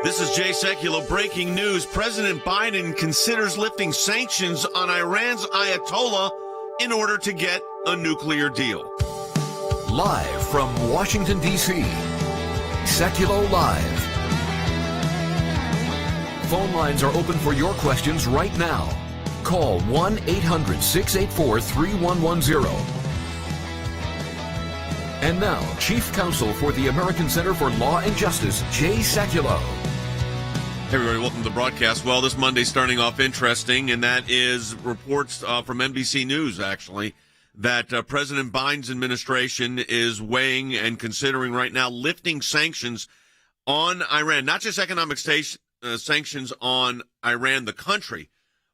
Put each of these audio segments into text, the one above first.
This is Jay Sekulow. Breaking news. President Biden considers lifting sanctions on Iran's Ayatollah in order to get a nuclear deal. Live from Washington, D.C., Sekulow Live. Phone lines are open for your questions right now. Call 1-800-684-3110. And now, Chief Counsel for the American Center for Law and Justice, Jay Sekulow. Hey everybody, welcome to the broadcast. Well, this Monday's starting off interesting, and that is reports from NBC News, actually, that President Biden's administration is weighing and considering right now lifting sanctions on Iran, not just economic sanctions on Iran, the country,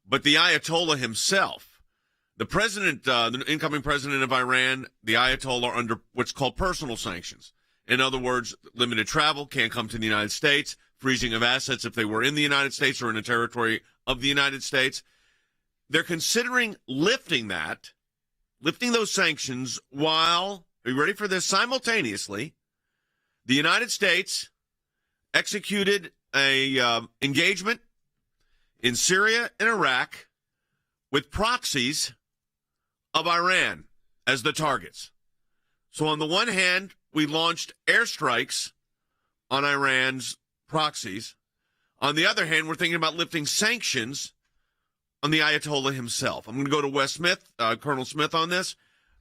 but the Ayatollah himself. The president, the incoming president of Iran, the Ayatollah, are under what's called personal sanctions. In other words, limited travel, can't come to the United States, freezing of assets if they were in the United States or in a territory of the United States. They're considering lifting those sanctions while, are you ready for this? Simultaneously, the United States executed a engagement in Syria and Iraq with proxies of Iran as the targets. So on the one hand, we launched airstrikes on Iran's proxies. On the other hand, we're thinking about lifting sanctions on the Ayatollah himself. I'm going to go to Wes Smith, Colonel Smith, on this.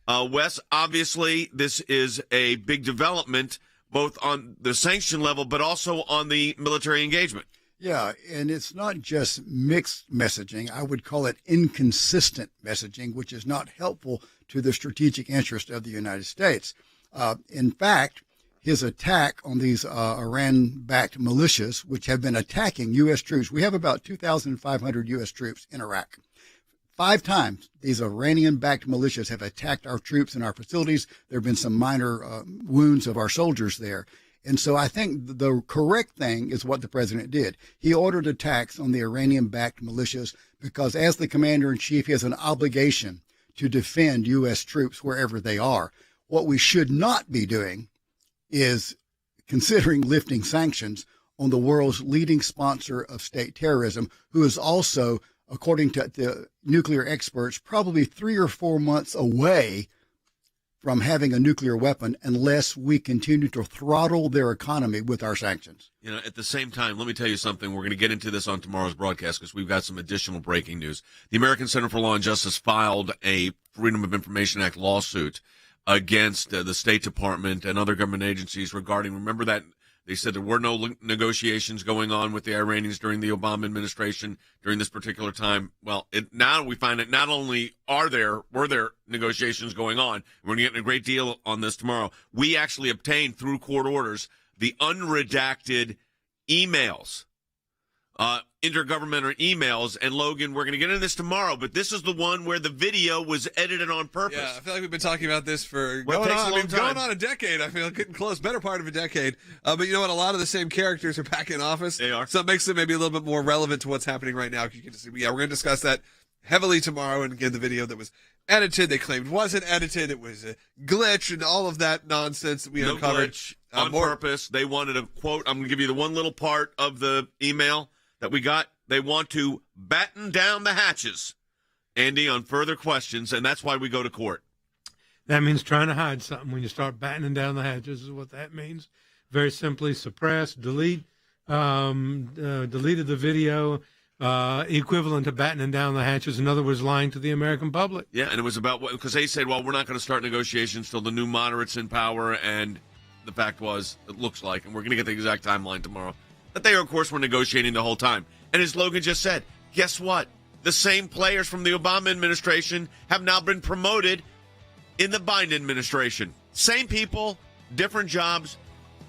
Wes, obviously, this is a big development, both on the sanction level, but also on the military engagement. Yeah, and it's not just mixed messaging. I would call it inconsistent messaging, which is not helpful to the strategic interest of the United States. In fact, his attack on these Iran-backed militias, which have been attacking U.S. troops. We have about 2,500 U.S. troops in Iraq. 5 times these Iranian-backed militias have attacked our troops and our facilities. There have been some minor wounds of our soldiers there. And so I think the correct thing is what the president did. He ordered attacks on the Iranian-backed militias because as the commander-in-chief, he has an obligation to defend U.S. troops wherever they are. What we should not be doing is considering lifting sanctions on the world's leading sponsor of state terrorism, who is also, according to the nuclear experts, probably 3 or 4 months away from having a nuclear weapon unless we continue to throttle their economy with our sanctions. You know, at the same time, let me tell you something. We're going to get into this on tomorrow's broadcast because we've got some additional breaking news. The American Center for Law and Justice filed a Freedom of Information Act lawsuit against the State Department and other government agencies regarding, remember that they said there were no negotiations going on with the Iranians during the Obama administration during this particular time. Well, now we find that not only were there negotiations going on, we're going to get a great deal on this tomorrow. We actually obtained through court orders the unredacted emails, intergovernmental emails. And Logan, we're going to get into this tomorrow, but this is the one where the video was edited on purpose. Yeah, I feel like we've been talking about this for going on a decade. I feel getting close, better part of a decade. But you know what? A lot of the same characters are back in office. They are. So it makes it maybe a little bit more relevant to what's happening right now. You can see, yeah, we're going to discuss that heavily tomorrow. And again, the video that was edited, they claimed wasn't edited. It was a glitch and all of that nonsense that we uncovered. Glitch, on purpose. They wanted a quote. I'm going to give you the one little part of the email that we got. They want to batten down the hatches, Andy, on further questions, and that's why we go to court. That means trying to hide something. When you start battening down the hatches is what that means. Very simply, suppress, delete, deleted the video, equivalent to battening down the hatches. In other words, lying to the American public. Yeah, and it was about, because they said, well, we're not going to start negotiations till the new moderate's in power, and the fact was, it looks like, and we're going to get the exact timeline tomorrow, that they, of course, were negotiating the whole time. And as Logan just said, guess what? The same players from the Obama administration have now been promoted in the Biden administration. Same people, different jobs,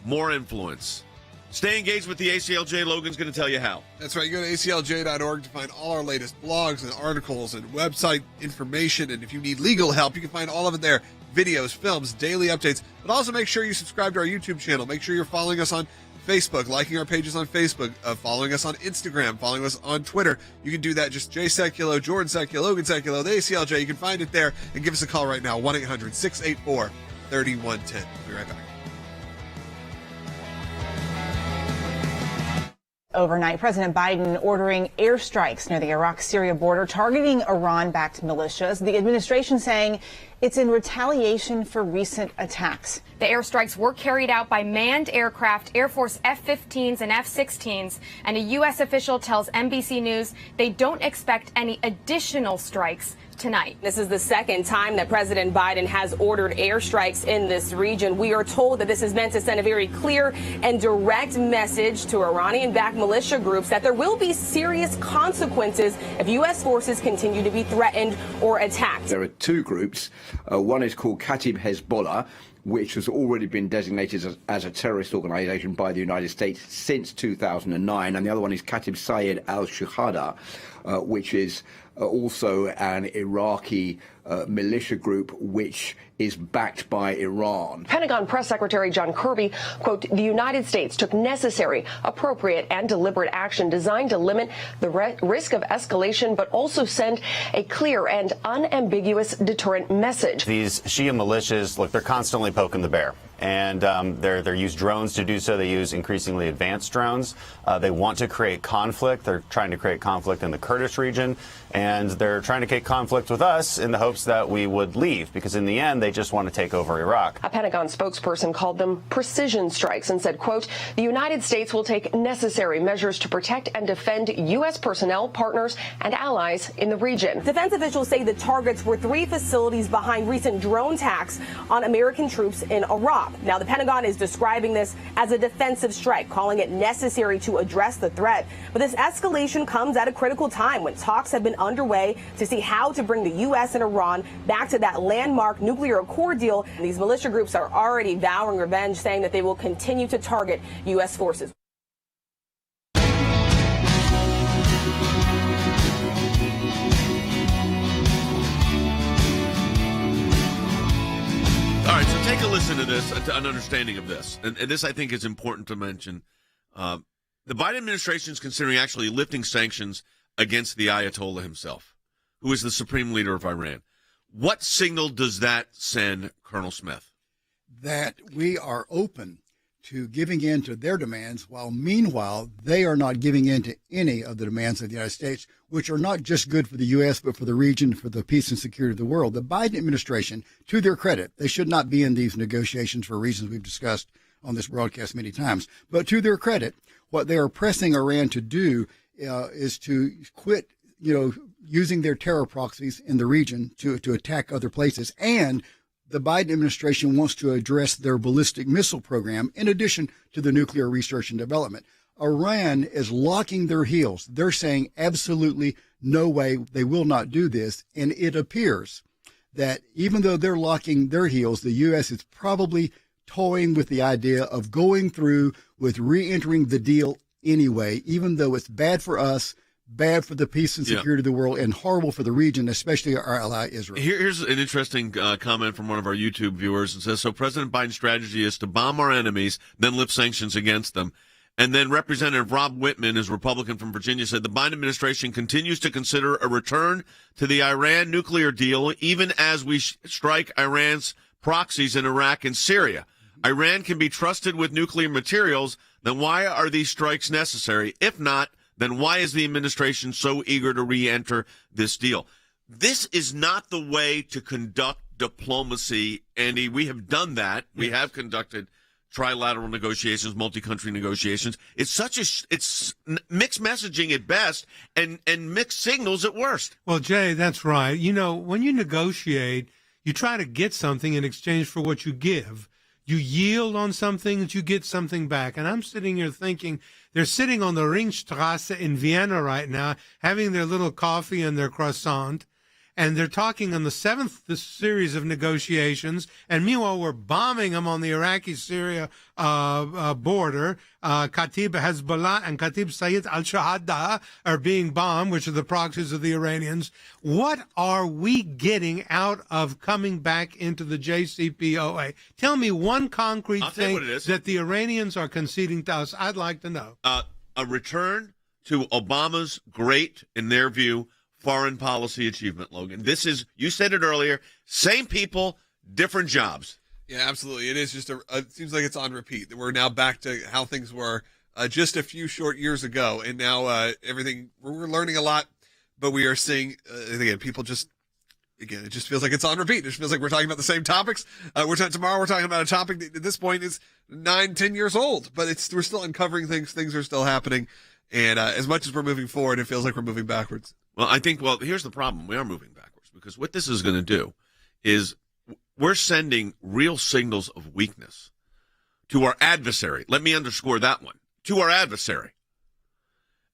more influence. Stay engaged with the ACLJ. Logan's going to tell you how. That's right. You go to aclj.org to find all our latest blogs and articles and website information. And if you need legal help, you can find all of it there. Videos, films, daily updates. But also make sure you subscribe to our YouTube channel. Make sure you're following us on Facebook, liking our pages on Facebook, following us on Instagram, following us on Twitter. You can do that. Just Jay Sekulow, Jordan Sekulow, Logan Sekulow, the ACLJ. You can find it there and give us a call right now, 1-800-684-3110. We'll be right back. Overnight, President Biden ordering airstrikes near the Iraq-Syria border, targeting Iran-backed militias. The administration saying it's in retaliation for recent attacks. The airstrikes were carried out by manned aircraft, Air Force F-15s and F-16s, and a U.S. official tells NBC News they don't expect any additional strikes tonight. This is the second time that President Biden has ordered airstrikes in this region. We are told that this is meant to send a very clear and direct message to Iranian-backed militia groups that there will be serious consequences if U.S. forces continue to be threatened or attacked. There are two groups. One is called Katib Hezbollah, which has already been designated as a terrorist organization by the United States since 2009. And the other one is Katib Sayed al-Shuhada, which is also an Iraqi militia group which is backed by Iran. Pentagon Press Secretary John Kirby, quote, the United States took necessary, appropriate, and deliberate action designed to limit the risk of escalation, but also send a clear and unambiguous deterrent message. These Shia militias, look, they're constantly poking the bear. And they use drones to do so. They use increasingly advanced drones. They want to create conflict. They're trying to create conflict in the Kurdish region. And they're trying to create conflict with us in the hopes that we would leave, because in the end, they just want to take over Iraq. A Pentagon spokesperson called them precision strikes and said, quote, the United States will take necessary measures to protect and defend U.S. personnel, partners, and allies in the region. Defense officials say the targets were 3 facilities behind recent drone attacks on American troops in Iraq. Now, the Pentagon is describing this as a defensive strike, calling it necessary to address the threat. But this escalation comes at a critical time when talks have been underway to see how to bring the U.S. and Iran back to that landmark nuclear accord deal. And these militia groups are already vowing revenge, saying that they will continue to target U.S. forces. All right, so take a listen to this, an understanding of this. And this, I think, is important to mention. The Biden administration is considering actually lifting sanctions against the Ayatollah himself, who is the supreme leader of Iran. What signal does that send, Colonel Smith? That we are open to giving in to their demands, while meanwhile they are not giving in to any of the demands of the United States, which are not just good for the U.S., but for the region, for the peace and security of the world. The Biden administration, to their credit, they should not be in these negotiations for reasons we've discussed on this broadcast many times. But to their credit, what they are pressing Iran to do is to quit, using their terror proxies in the region to attack other places. And the Biden administration wants to address their ballistic missile program in addition to the nuclear research and development. Iran is locking their heels. They're saying absolutely no way, they will not do this. And it appears that even though they're locking their heels, the U.S. is probably toying with the idea of going through with re-entering the deal anyway, even though it's bad for us, bad for the peace and security of the world, and horrible for the region, especially our ally Israel. Here's an interesting comment from one of our YouTube viewers. It says, so President Biden's strategy is to bomb our enemies, then lift sanctions against them. And then Representative Rob Whitman, is Republican from Virginia, said the Biden administration continues to consider a return to the Iran nuclear deal, even as we strike Iran's proxies in Iraq and Syria. Iran can be trusted with nuclear materials. Then why are these strikes necessary? If not, then why is the administration so eager to re-enter this deal? This is not the way to conduct diplomacy, Andy. We have done that. Yes. We have conducted trilateral negotiations, multi-country negotiations. It's it's mixed messaging at best and mixed signals at worst. Well, Jay, that's right. When you negotiate, you try to get something in exchange for what you give. You yield on something that you get something back. And I'm sitting here thinking, they're sitting on the Ringstrasse in Vienna right now, having their little coffee and their croissant, and they're talking on the 7th series of negotiations. And meanwhile, we're bombing them on the Iraqi-Syria border. Katib Hezbollah and Katib Sayed al-Shahada are being bombed, which are the proxies of the Iranians. What are we getting out of coming back into the JCPOA? Tell me one concrete thing that the Iranians are conceding to us. I'd like to know. A return to Obama's great, in their view, foreign policy achievement, Logan. This is, you said it earlier, same people, different jobs. Yeah, absolutely. It is just it seems like it's on repeat. We're now back to how things were just a few short years ago. And now everything, we're learning a lot, but we are seeing, again, people just, again, it just feels like it's on repeat. It just feels like we're talking about the same topics. Tomorrow we're talking about a topic that at this point is 9-10 years old, but we're still uncovering things. Things are still happening. And as much as we're moving forward, it feels like we're moving backwards. Well, here's the problem. We are moving backwards because what this is going to do is we're sending real signals of weakness to our adversary. Let me underscore that one. To our adversary.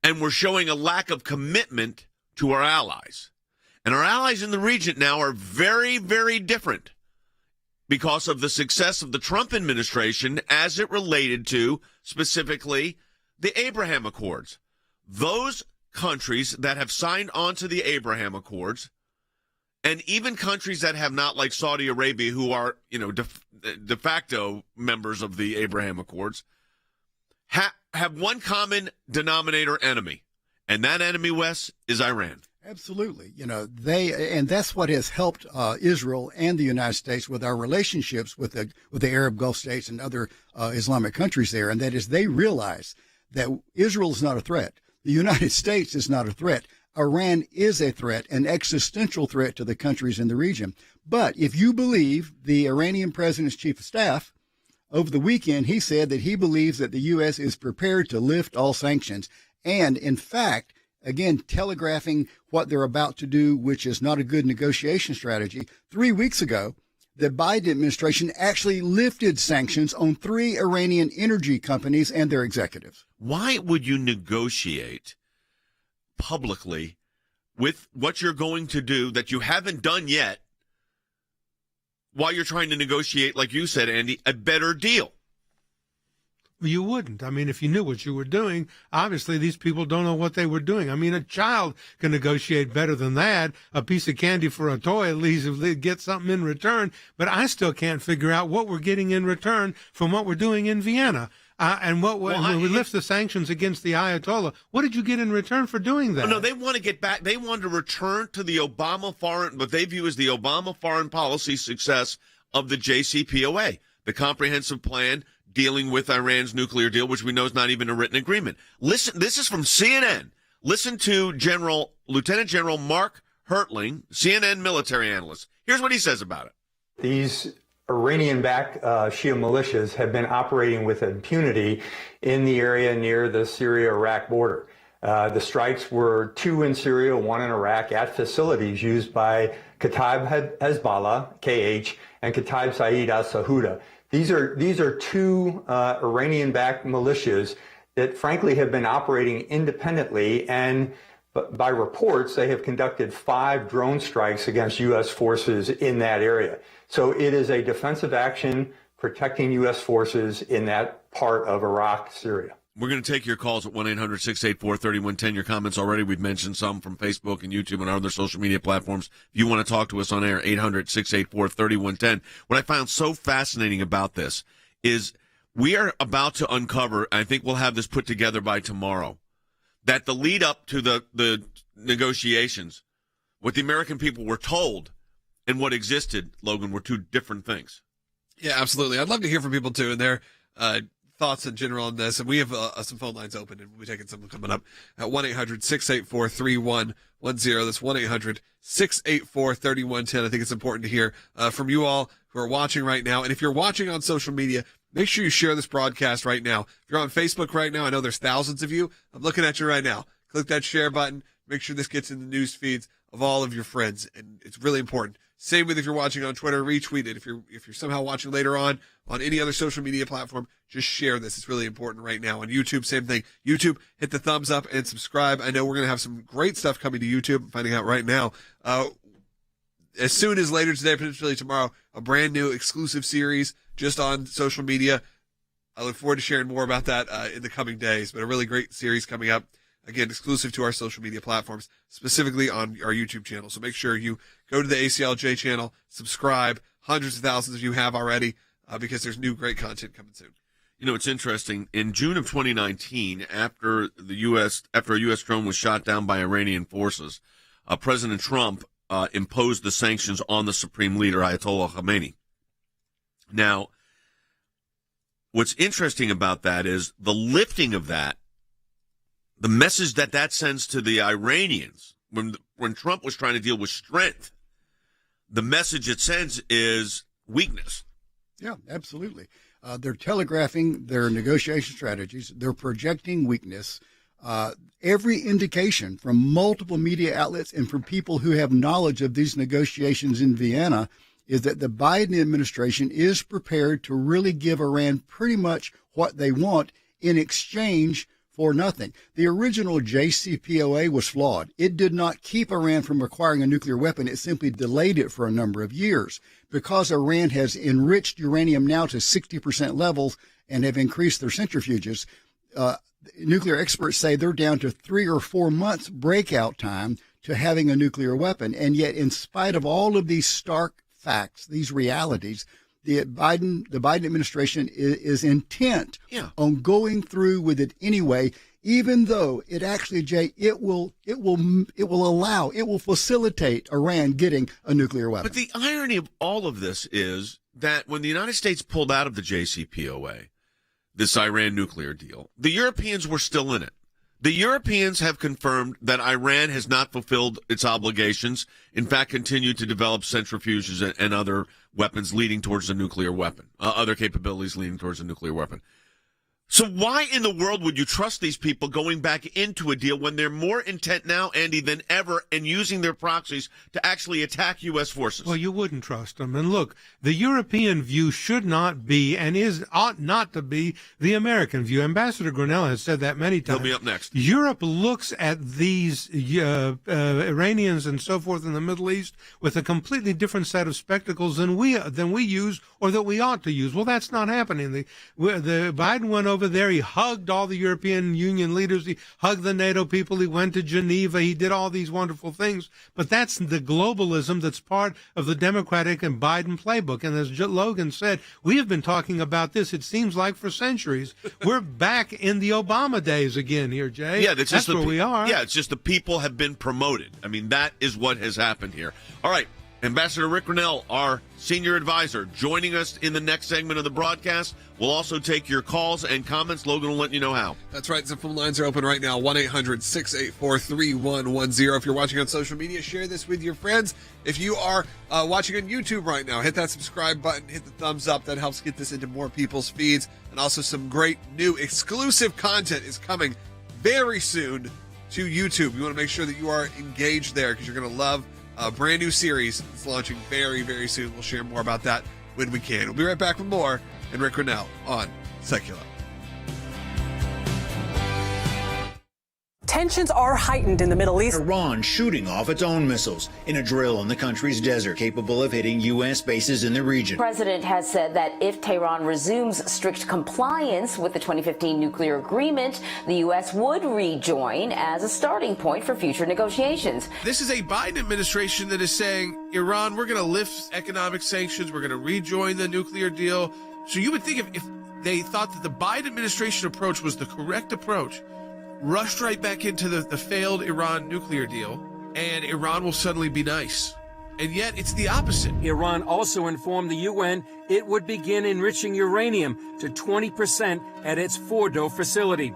And we're showing a lack of commitment to our allies. And our allies in the region now are very, very different because of the success of the Trump administration as it related to specifically the Abraham Accords. Those countries that have signed on to the Abraham Accords, and even countries that have not, like Saudi Arabia, who are, de facto members of the Abraham Accords, have one common denominator enemy. And that enemy, Wes, is Iran. Absolutely. And that's what has helped Israel and the United States with our relationships with the Arab Gulf states and other Islamic countries there. And that is they realize that Israel is not a threat. The United States is not a threat. Iran is a threat, an existential threat to the countries in the region. But if you believe the Iranian president's chief of staff, over the weekend, he said that he believes that the U.S. is prepared to lift all sanctions. And in fact, again, telegraphing what they're about to do, which is not a good negotiation strategy. 3 weeks ago, the Biden administration actually lifted sanctions on 3 Iranian energy companies and their executives. Why would you negotiate publicly with what you're going to do that you haven't done yet while you're trying to negotiate, like you said, Andy, a better deal? You wouldn't. I mean, if you knew what you were doing, obviously these people don't know what they were doing. I mean, a child can negotiate better than that. A piece of candy for a toy, at least if they get something in return. But I still can't figure out what we're getting in return from what we're doing in Vienna. And when we lift the sanctions against the Ayatollah, what did you get in return for doing that? No, they want to get back. They want to return to the what they view as the Obama foreign policy success of the JCPOA, the comprehensive plan dealing with Iran's nuclear deal, which we know is not even a written agreement. Listen, this is from CNN. Listen to Lieutenant General Mark Hertling, CNN military analyst. Here's what he says about it. These Iranian-backed Shia militias have been operating with impunity in the area near the Syria-Iraq border. The strikes were 2 in Syria, 1 in Iraq, at facilities used by Kataib Hezbollah, KH, and Kataib Saeed al-Sahuda. These are 2 Iranian-backed militias that frankly have been operating independently, and by reports, they have conducted 5 drone strikes against U.S. forces in that area. So it is a defensive action protecting U.S. forces in that part of Iraq, Syria. We're going to take your calls at 1-800-684-3110. Your comments already. We've mentioned some from Facebook and YouTube and other social media platforms. If you want to talk to us on air, 800-684-3110. What I found so fascinating about this is we are about to uncover, I think we'll have this put together by tomorrow, that the lead up to the negotiations, what the American people were told and what existed, Logan, were 2 different things. Yeah, absolutely. I'd love to hear from people, too, and their thoughts in general on this. And we have some phone lines open, and we'll be taking some coming up at 1-800-684-3110. That's 1-800-684-3110. I think it's important to hear from you all who are watching right now. And if you're watching on social media, make sure you share this broadcast right now. If you're on Facebook right now, I know there's thousands of you. I'm looking at you right now. Click that share button. Make sure this gets in the news feeds of all of your friends, and it's really important. Same with if you're watching on Twitter, retweet it. If you're somehow watching later on any other social media platform, just share this. It's really important right now. On YouTube, same thing. YouTube, hit the thumbs up and subscribe. I know we're going to have some great stuff coming to YouTube. I'm finding out right now. As soon as later today, potentially tomorrow, a brand new exclusive series just on social media. I look forward to sharing more about that in the coming days, but a really great series coming up. Again, exclusive to our social media platforms, specifically on our YouTube channel. So make sure you go to the ACLJ channel, subscribe. Hundreds of thousands of you have already, because there's new great content coming soon. You know, it's interesting. In June of 2019, after a U.S. drone was shot down by Iranian forces, President Trump imposed the sanctions on the supreme leader, Ayatollah Khamenei. Now, what's interesting about that is the lifting of that, the message that sends to the Iranians when Trump was trying to deal with strength, the message it sends is weakness. Yeah, absolutely. They're telegraphing their negotiation strategies. They're projecting weakness. Every indication from multiple media outlets and from people who have knowledge of these negotiations in Vienna is that the Biden administration is prepared to really give Iran pretty much what they want in exchange for nothing. The original JCPOA was flawed. It did not keep Iran from acquiring a nuclear weapon. It simply delayed it for a number of years. Because Iran has enriched uranium now to 60% levels and have increased their centrifuges, nuclear experts say they're down to 3 or 4 months breakout time to having a nuclear weapon. And yet, in spite of all of these stark facts, these realities, the Biden administration is intent on going through with it anyway, even though it actually, Jay, it will facilitate Iran getting a nuclear weapon. But the irony of all of this is that when the United States pulled out of the JCPOA, this Iran nuclear deal, the Europeans were still in it. The Europeans have confirmed that Iran has not fulfilled its obligations, in fact, continued to develop centrifuges and other weapons leading towards a nuclear weapon, other capabilities leading towards a nuclear weapon. So why in the world would you trust these people going back into a deal when they're more intent now, Andy, than ever and using their proxies to actually attack U.S. forces? Well, you wouldn't trust them. And look, the European view should not be and ought not to be the American view. Ambassador Grenell has said that many times. He'll be up next. Europe looks at these Iranians and so forth in the Middle East with a completely different set of spectacles than we use or that we ought to use. Well, that's not happening. The Biden went over there. He hugged all the European Union leaders. He hugged the NATO people. He went to Geneva. He did all these wonderful things. But that's the globalism that's part of the Democratic and Biden playbook. And as Logan said, we have been talking about this, it seems like, for centuries. We're back in the Obama days again here, Jay. Yeah, that's where we are. Yeah, it's just the people have been promoted. I mean, that is what has happened here. All right. Ambassador Rick Grinnell, our senior advisor, joining us in the next segment of the broadcast. We'll also take your calls and comments. Logan will let you know how. That's right. The phone lines are open right now, 1-800-684-3110. If you're watching on social media, share this with your friends. If you are watching on YouTube right now, hit that subscribe button, hit the thumbs up. That helps get this into more people's feeds. And also some great new exclusive content is coming very soon to YouTube. You want to make sure that you are engaged there because you're going to love a brand new series. It's launching very, very soon. We'll share more about that when we can. We'll be right back with more and Rick Grenell on Sekulow. Tensions are heightened in the Middle East. Iran shooting off its own missiles in a drill in the country's desert, capable of hitting U.S. bases in the region. The president has said that if Tehran resumes strict compliance with the 2015 nuclear agreement, the U.S. would rejoin as a starting point for future negotiations. This is a Biden administration that is saying, Iran, we're going to lift economic sanctions, we're going to rejoin the nuclear deal. So you would think if they thought that the Biden administration approach was the correct approach, rushed right back into the failed Iran nuclear deal, and Iran will suddenly be nice. And yet, it's the opposite. Iran also informed the UN it would begin enriching uranium to 20% at its Fordo facility.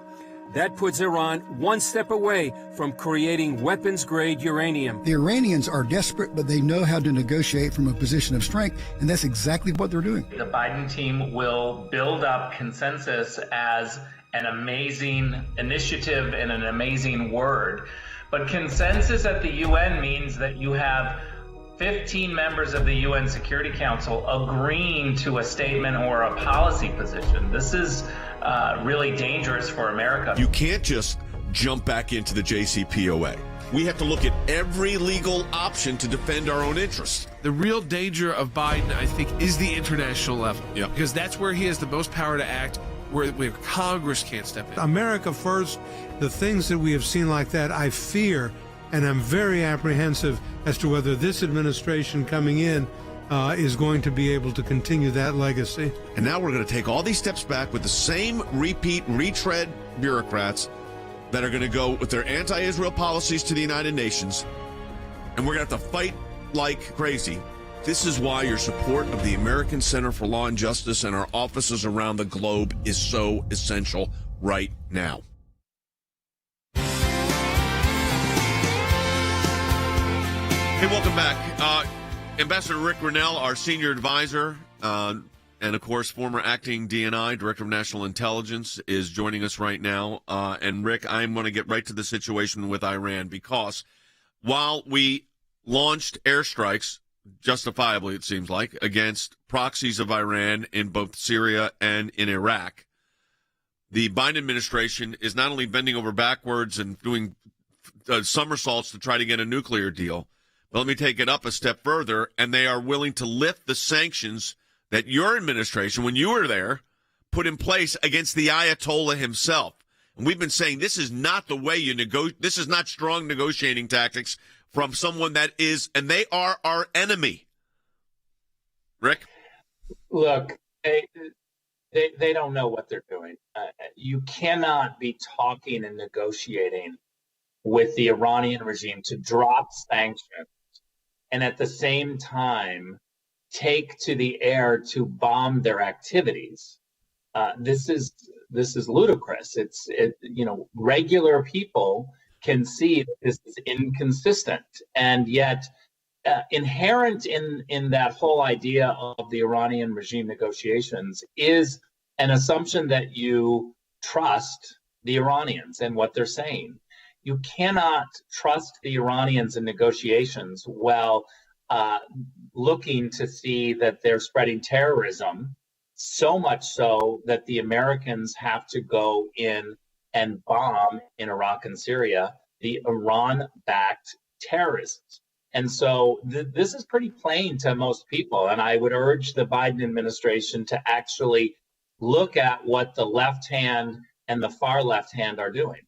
That puts Iran one step away from creating weapons-grade uranium. The Iranians are desperate, but they know how to negotiate from a position of strength, and that's exactly what they're doing. The Biden team will build up consensus as an amazing initiative and an amazing word. But consensus at the UN means that you have 15 members of the UN Security Council agreeing to a statement or a policy position. This is really dangerous for America. You can't just jump back into the JCPOA. We have to look at every legal option to defend our own interests. The real danger of Biden, I think, is the international level. Yeah. Because that's where he has the most power to act, where Congress can't step in. America first, the things that we have seen like that, I fear, and I'm very apprehensive as to whether this administration coming in is going to be able to continue that legacy. And now we're going to take all these steps back with the same retread bureaucrats that are going to go with their anti-Israel policies to the United Nations. And we're going to have to fight like crazy This is why your support of the American Center for Law and Justice and our offices around the globe is so essential right now. Hey, welcome back. Ambassador Rick Grenell, our senior advisor, and of course, former acting DNI, Director of National Intelligence, is joining us right now. And Rick, I'm going to get right to the situation with Iran, because while we launched airstrikes, justifiably it seems like, against proxies of Iran in both Syria and in Iraq, the Biden administration is not only bending over backwards and doing somersaults to try to get a nuclear deal, but let me take it up a step further, and they are willing to lift the sanctions that your administration, when you were there, put in place against the Ayatollah himself. And we've been saying this is not the way you this is not strong negotiating tactics from someone that is, and they are our enemy. Rick? Look, they don't know what they're doing. You cannot be talking and negotiating with the Iranian regime to drop sanctions and at the same time take to the air to bomb their activities. This is ludicrous. Regular people can see that this is inconsistent, and yet inherent in that whole idea of the Iranian regime negotiations is an assumption that you trust the Iranians and what they're saying. You cannot trust the Iranians in negotiations while looking to see that they're spreading terrorism, so much so that the Americans have to go in and bomb in Iraq and Syria the Iran-backed terrorists. And so this is pretty plain to most people. And I would urge the Biden administration to actually look at what the left hand and the far left hand are doing.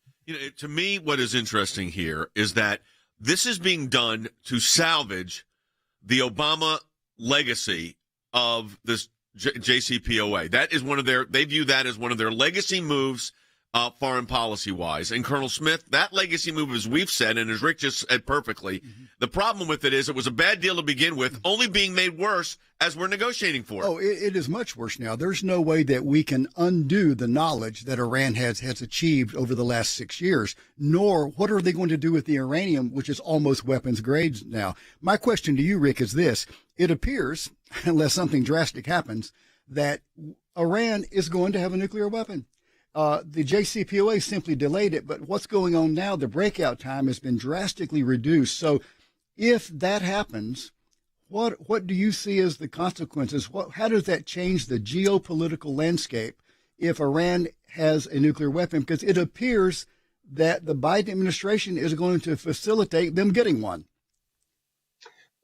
To me, what is interesting here is that this is being done to salvage the Obama legacy of this JCPOA. That is they view that as one of their legacy moves, foreign policy wise. And Colonel Smith, that legacy move, as we've said, and as Rick just said perfectly, the problem with it is it was a bad deal to begin with, only being made worse as we're negotiating for it. Oh, it is much worse now. There's no way that we can undo the knowledge that Iran has achieved over the last 6 years, nor what are they going to do with the uranium, which is almost weapons grade now. My question to you, Rick, is this. It appears, unless something drastic happens, that Iran is going to have a nuclear weapon. The JCPOA simply delayed it, but what's going on now, the breakout time has been drastically reduced. So if that happens, what do you see as the consequences? How does that change the geopolitical landscape if Iran has a nuclear weapon? Because it appears that the Biden administration is going to facilitate them getting one.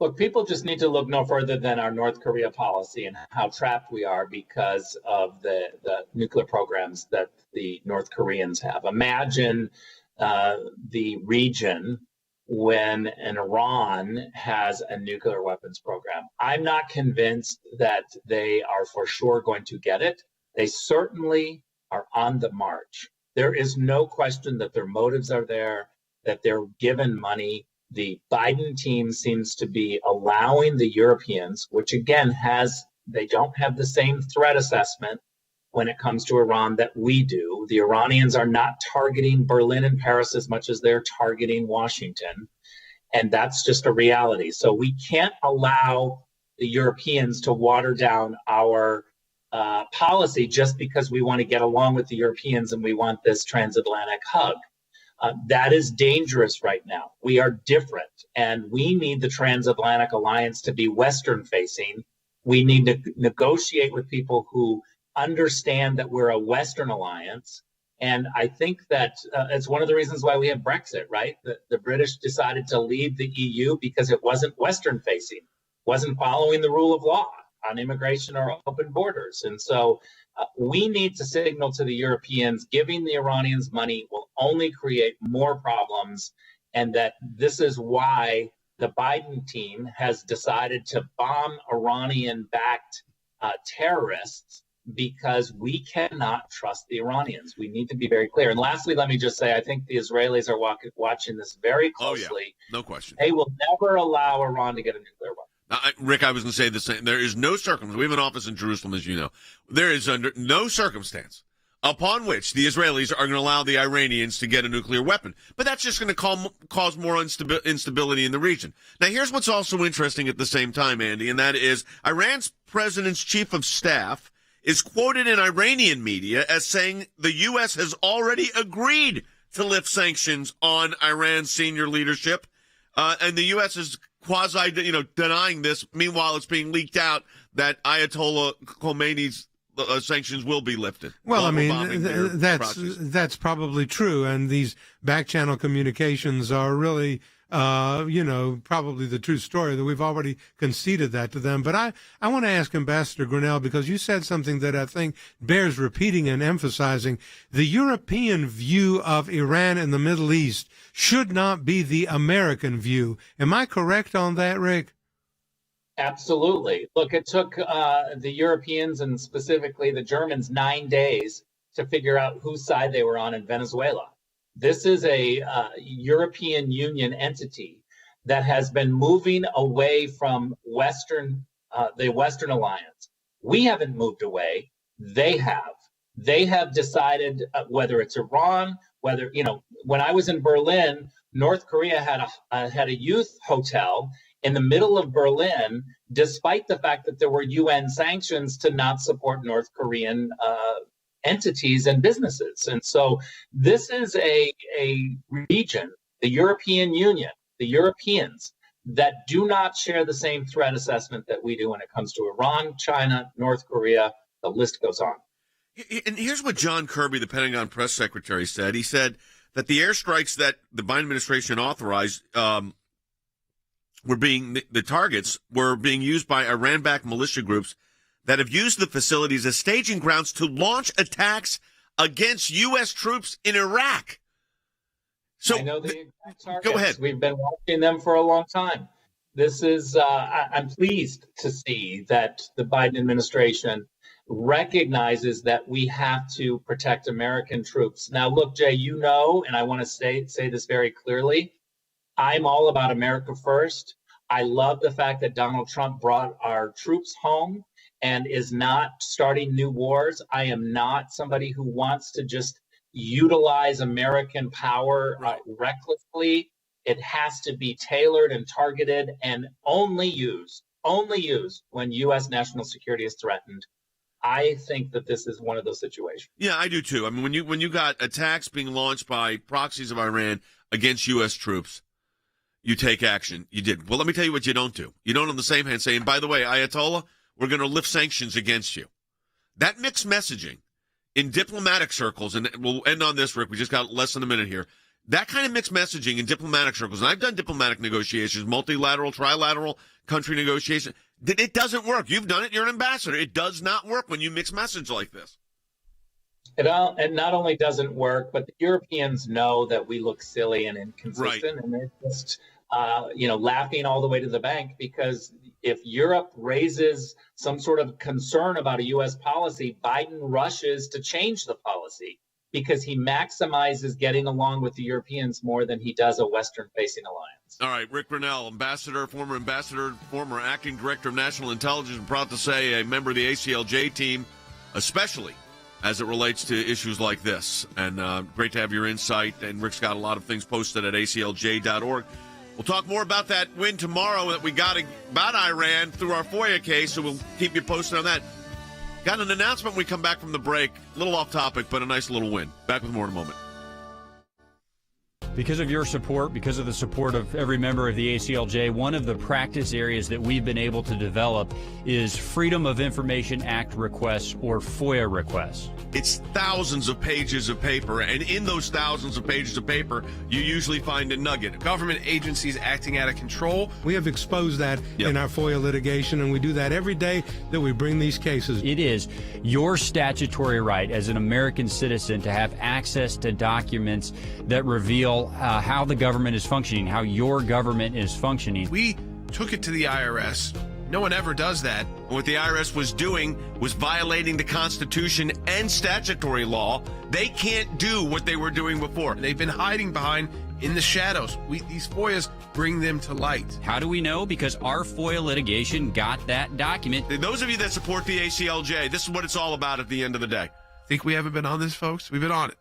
Look, people just need to look no further than our North Korea policy and how trapped we are because of the nuclear programs that the North Koreans have. Imagine the region when Iran has a nuclear weapons program. I'm not convinced that they are for sure going to get it. They certainly are on the march. There is no question that their motives are there, that they're given money. The Biden team seems to be allowing the Europeans, which again they don't have the same threat assessment when it comes to Iran that we do. The Iranians are not targeting Berlin and Paris as much as they're targeting Washington. And that's just a reality. So we can't allow the Europeans to water down our policy just because we want to get along with the Europeans and we want this transatlantic hug. That is dangerous right now. We are different, and we need the transatlantic alliance to be Western facing. We need to negotiate with people who understand that we're a Western alliance. And I think that it's one of the reasons why we have Brexit, right? The British decided to leave the EU because it wasn't Western facing, wasn't following the rule of law on immigration or open borders. And so we need to signal to the Europeans giving the Iranians money will only create more problems, and that this is why the Biden team has decided to bomb Iranian-backed terrorists, because we cannot trust the Iranians. We need to be very clear. And lastly, let me just say, I think the Israelis are watching this very closely. Oh, yeah. No question. They will never allow Iran to get a nuclear weapon. Rick, I was going to say the same. There is no circumstance. We have an office in Jerusalem, as you know. There is under no circumstance upon which the Israelis are going to allow the Iranians to get a nuclear weapon. But that's just going to cause more instability in the region. Now, here's what's also interesting at the same time, Andy, and that is Iran's president's chief of staff is quoted in Iranian media as saying the U.S. has already agreed to lift sanctions on Iran's senior leadership, and the U.S. is denying this. Meanwhile, it's being leaked out that Ayatollah Khamenei's sanctions will be lifted. Well, I mean, that's probably true, and these back-channel communications are really, probably the true story, that we've already conceded that to them. But I want to ask Ambassador Grenell, because you said something that I think bears repeating and emphasizing. The European view of Iran and the Middle East should not be the American view. Am I correct on that, Rick? Absolutely. Look, it took the Europeans and specifically the Germans 9 days to figure out whose side they were on in Venezuela. This is a European Union entity that has been moving away from the Western alliance. We haven't moved away. They have. They have decided whether it's Iran, when I was in Berlin, North Korea had a youth hotel in the middle of Berlin, despite the fact that there were UN sanctions to not support North Korean entities and businesses. And so this is a region, the European Union, the Europeans, that do not share the same threat assessment that we do when it comes to Iran, China, North Korea. The list goes on. And here's what John Kirby, the Pentagon press secretary, said. He said that the airstrikes that the Biden administration authorized the targets were being used by Iran-backed militia groups that have used the facilities as staging grounds to launch attacks against U.S. troops in Iraq. So I know the exact targets. Go ahead. We've been watching them for a long time. This is, I'm pleased to see that the Biden administration recognizes that we have to protect American troops. Now, look, Jay, and I want to say this very clearly, I'm all about America first. I love the fact that Donald Trump brought our troops home and is not starting new wars. I am not somebody who wants to just utilize American power recklessly. It has to be tailored and targeted and only used when U.S. national security is threatened. I think that this is one of those situations. Yeah, I do too. I mean, when you got attacks being launched by proxies of Iran against U.S. troops, you take action. You did. Well, let me tell you what you don't do. You don't on the same hand say, and by the way, Ayatollah, we're going to lift sanctions against you. That mixed messaging in diplomatic circles, and we'll end on this, Rick, we just got less than a minute here. That kind of mixed messaging in diplomatic circles, and I've done diplomatic negotiations, multilateral, trilateral, country negotiation. It doesn't work. You've done it. You're an ambassador. It does not work when you mix message like this. It not only doesn't work, but the Europeans know that we look silly and inconsistent, and they're just, laughing all the way to the bank, because if Europe raises some sort of concern about a U.S. policy, Biden rushes to change the policy because he maximizes getting along with the Europeans more than he does a Western-facing alliance. All right, Rick Grinnell, former acting director of national intelligence, and proud to say a member of the ACLJ team, especially as it relates to issues like this. And great to have your insight. And Rick's got a lot of things posted at aclj.org. We'll talk more about that win tomorrow that we got about Iran through our FOIA case, so we'll keep you posted on that. Got an announcement when we come back from the break. A little off topic, but a nice little win. Back with more in a moment. Because of your support, because of the support of every member of the ACLJ, one of the practice areas that we've been able to develop is Freedom of Information Act requests, or FOIA requests. It's thousands of pages of paper, and in those thousands of pages of paper, you usually find a nugget. Government agencies acting out of control. We have exposed that in our FOIA litigation, and we do that every day that we bring these cases. It is your statutory right as an American citizen to have access to documents that reveal how the government is functioning, how your government is functioning. We took it to the IRS. No one ever does that. What the IRS was doing was violating the Constitution and statutory law. They can't do what they were doing before. They've been hiding behind in the shadows. These FOIAs bring them to light. How do we know? Because our FOIA litigation got that document. Those of you that support the ACLJ, this is what it's all about at the end of the day. Think we haven't been on this, folks? We've been on it.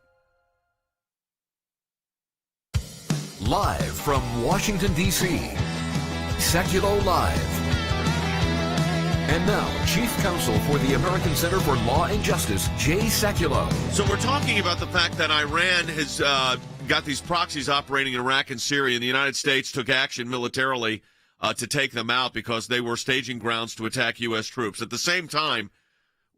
Live from Washington, D.C., Sekulow Live. And now, Chief Counsel for the American Center for Law and Justice, Jay Sekulow. So we're talking about the fact that Iran has got these proxies operating in Iraq and Syria, and the United States took action militarily to take them out because they were staging grounds to attack U.S. troops. At the same time,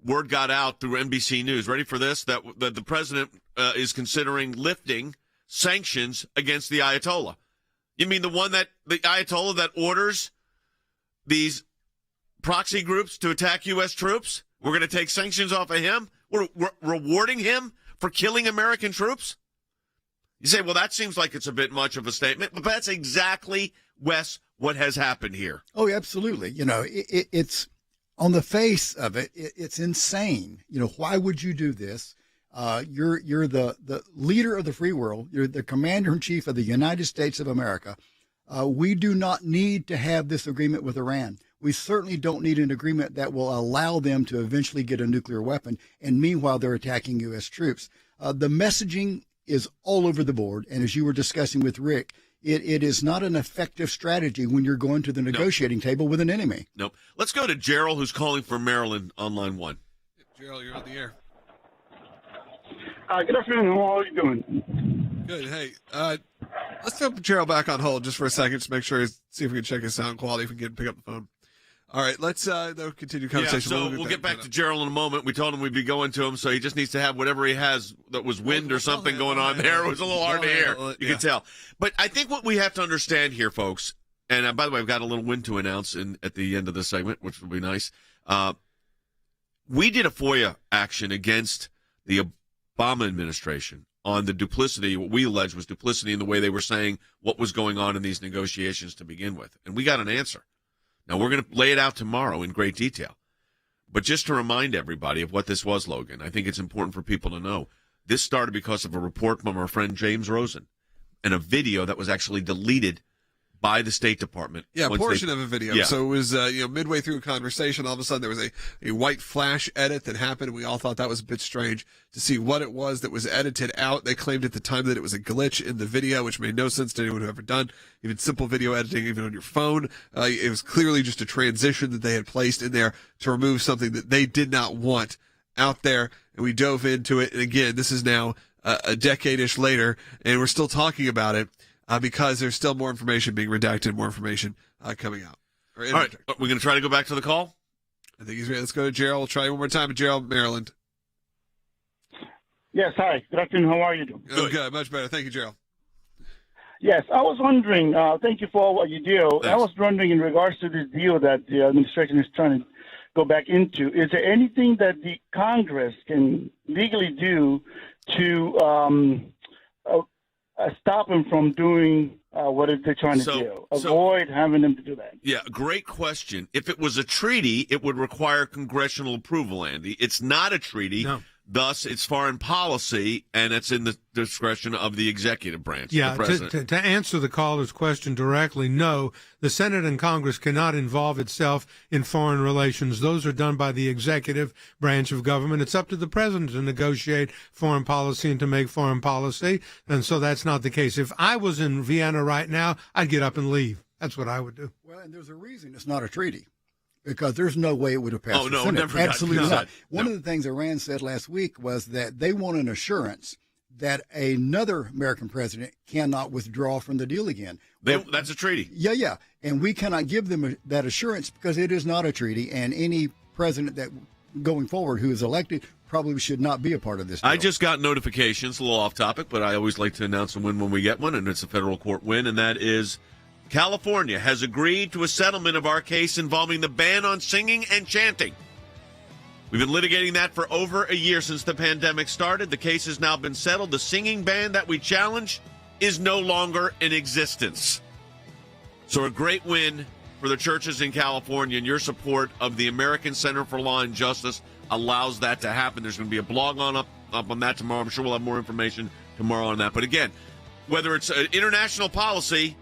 word got out through NBC News, ready for this, that the president is considering lifting sanctions against the Ayatollah. You mean the Ayatollah that orders these proxy groups to attack U.S. troops? We're going to take sanctions off of him? We're rewarding him for killing American troops? You say, well, that seems like it's a bit much of a statement, but that's exactly, Wes, what has happened here. Oh, absolutely. It's on the face of it, it's insane. Why would you do this? You're the leader of the free world. You're the commander-in-chief of the United States of America. We do not need to have this agreement with Iran. We certainly don't need an agreement that will allow them to eventually get a nuclear weapon, and meanwhile they're attacking U.S. troops. The messaging is all over the board, and as you were discussing with Rick, it is not an effective strategy when you're going to the negotiating table with an enemy. Nope. Let's go to Gerald, who's calling from Maryland on line 1. Gerald, you're on the air. Good afternoon. How are you doing? Good. Hey, let's put Gerald back on hold just for a second, just make sure, see if we can check his sound quality, if we can pick up the phone. All right, let's continue conversation. Yeah, so we'll get back to Gerald in a moment. We told him we'd be going to him, so he just needs to have whatever he has that was wind or something going on there. It was a little hard to hear. You can tell. But I think what we have to understand here, folks, and by the way, I've got a little win to announce at the end of this segment, which will be nice. We did a FOIA action against the Obama administration on the duplicity, what we allege was duplicity in the way they were saying what was going on in these negotiations to begin with. And we got an answer. Now, we're going to lay it out tomorrow in great detail. But just to remind everybody of what this was, Logan, I think it's important for people to know. This started because of a report from our friend James Rosen and a video that was actually deleted by the State Department. Yeah, a portion of a video. Yeah. So it was, midway through a conversation, all of a sudden there was a white flash edit that happened, and we all thought that was a bit strange to see what it was that was edited out. They claimed at the time that it was a glitch in the video, which made no sense to anyone who ever done even simple video editing, even on your phone. It was clearly just a transition that they had placed in there to remove something that they did not want out there, and we dove into it. And again, this is now a decade-ish later, and we're still talking about it. Because there's still more information being redacted, more information coming out. All right, we're going to try to go back to the call? I think he's ready. Let's go to Gerald. We'll try one more time. Gerald, Maryland. Yes, hi. Good afternoon. How are you doing? Good. Much better. Thank you, Gerald. Yes, I was wondering, thank you for all what you do. Thanks. I was wondering in regards to this deal that the administration is trying to go back into, is there anything that the Congress can legally do to stop them from doing what they're trying to do? Avoid having them to do that. Yeah, great question. If it was a treaty, it would require congressional approval, Andy. It's not a treaty. No. Thus, it's foreign policy, and it's in the discretion of the executive branch. Yeah, the president. To answer the caller's question directly, no, the Senate and Congress cannot involve itself in foreign relations. Those are done by the executive branch of government. It's up to the president to negotiate foreign policy and to make foreign policy, and so that's not the case. If I was in Vienna right now, I'd get up and leave. That's what I would do. Well, and there's a reason it's not a treaty. Because there's no way it would have passed the no, Senate. Never Absolutely not. One of the things Iran said last week was that they want an assurance that another American president cannot withdraw from the deal again. That's a treaty. Yeah. And we cannot give them that assurance because it is not a treaty, and any president that going forward who is elected probably should not be a part of this deal. I just got notifications, a little off topic, but I always like to announce a win when we get one, and it's a federal court win, and that is California has agreed to a settlement of our case involving the ban on singing and chanting. We've been litigating that for over a year since the pandemic started. The case has now been settled. The singing ban that we challenged is no longer in existence. So a great win for the churches in California, and your support of the American Center for Law and Justice allows that to happen. There's going to be a blog up on that tomorrow. I'm sure we'll have more information tomorrow on that. But again, whether it's an international policy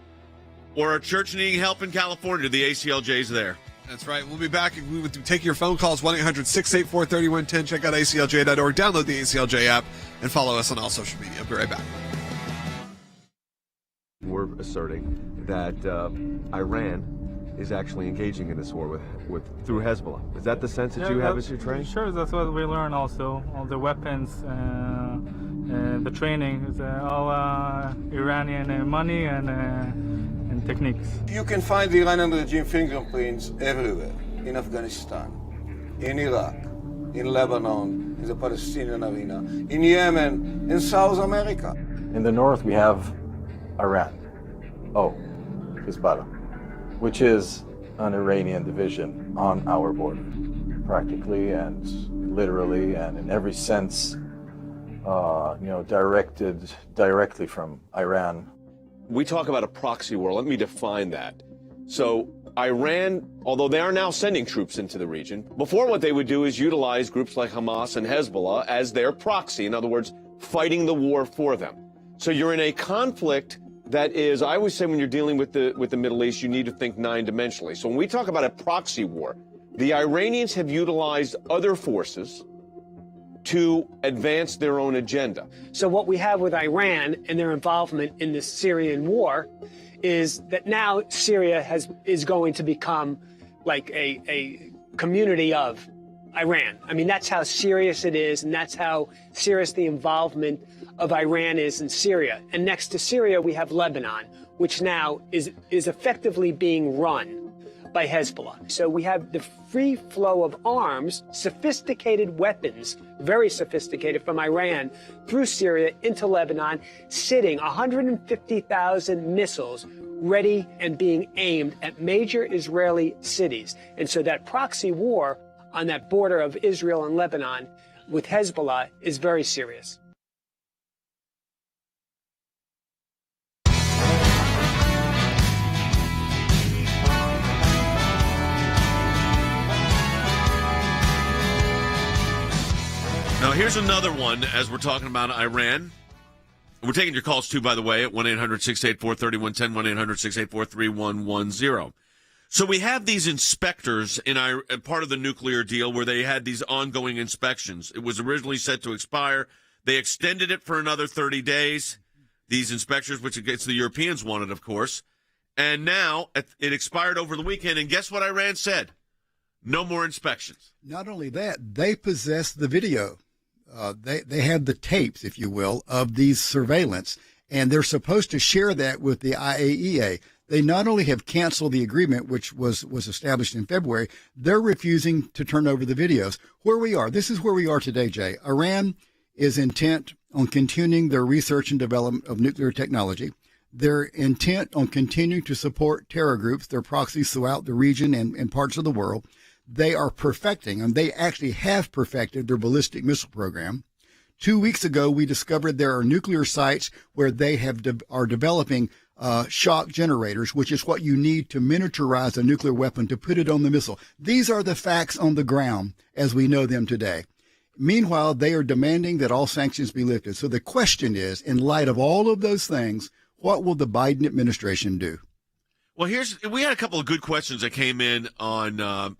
or a church needing help in California, the ACLJ's there. That's right. We'll be back. We would take your phone calls, 1-800-684-3110. Check out ACLJ.org. Download the ACLJ app and follow us on all social media. I'll be right back. We're asserting that Iran is actually engaging in this war with through Hezbollah. Is that the sense that you have as you train? Sure, that's what we learn also. All the weapons, the training is all Iranian money and techniques. You can find the Iranian regime fingerprints everywhere. In Afghanistan, in Iraq, in Lebanon, in the Palestinian arena, in Yemen, in South America. In the north, we have Iran. Hezbollah, which is an Iranian division on our border, practically and literally and in every sense, directed directly from Iran. We talk about a proxy war. Let me define that. So Iran, although they are now sending troops into the region, before what they would do is utilize groups like Hamas and Hezbollah as their proxy. In other words, fighting the war for them. So you're in a conflict that is, I always say when you're dealing with the Middle East, you need to think nine-dimensionally. So when we talk about a proxy war, the Iranians have utilized other forces to advance their own agenda. So what we have with Iran and their involvement in this Syrian war is that now Syria is going to become like a community of Iran. I mean, that's how serious it is, and that's how serious the involvement of Iran is in Syria. And next to Syria, we have Lebanon, which now is effectively being run by Hezbollah. So we have the free flow of arms, sophisticated weapons, very sophisticated, from Iran through Syria into Lebanon, sitting 150,000 missiles ready and being aimed at major Israeli cities. And so that proxy war on that border of Israel and Lebanon with Hezbollah is very serious. Now, here's another one as we're talking about Iran. We're taking your calls, too, by the way, at 1-800-684-3110, 1-800-684-3110. So we have these inspectors in part of the nuclear deal where they had these ongoing inspections. It was originally set to expire. They extended it for another 30 days, these inspectors, which the Europeans wanted, of course. And now it expired over the weekend, and guess what Iran said? No more inspections. Not only that, they possess the video. They have the tapes, if you will, of these surveillance, and they're supposed to share that with the IAEA. They not only have canceled the agreement, which was established in February, they're refusing to turn over the videos. Where we are, this is where we are today, Jay. Iran is intent on continuing their research and development of nuclear technology. They're intent on continuing to support terror groups, their proxies throughout the region and parts of the world. They are perfecting, and they actually have perfected their ballistic missile program. 2 weeks ago, we discovered there are nuclear sites where they are developing shock generators, which is what you need to miniaturize a nuclear weapon to put it on the missile. These are the facts on the ground as we know them today. Meanwhile, they are demanding that all sanctions be lifted. So the question is, in light of all of those things, what will the Biden administration do? Well, we had a couple of good questions that came in on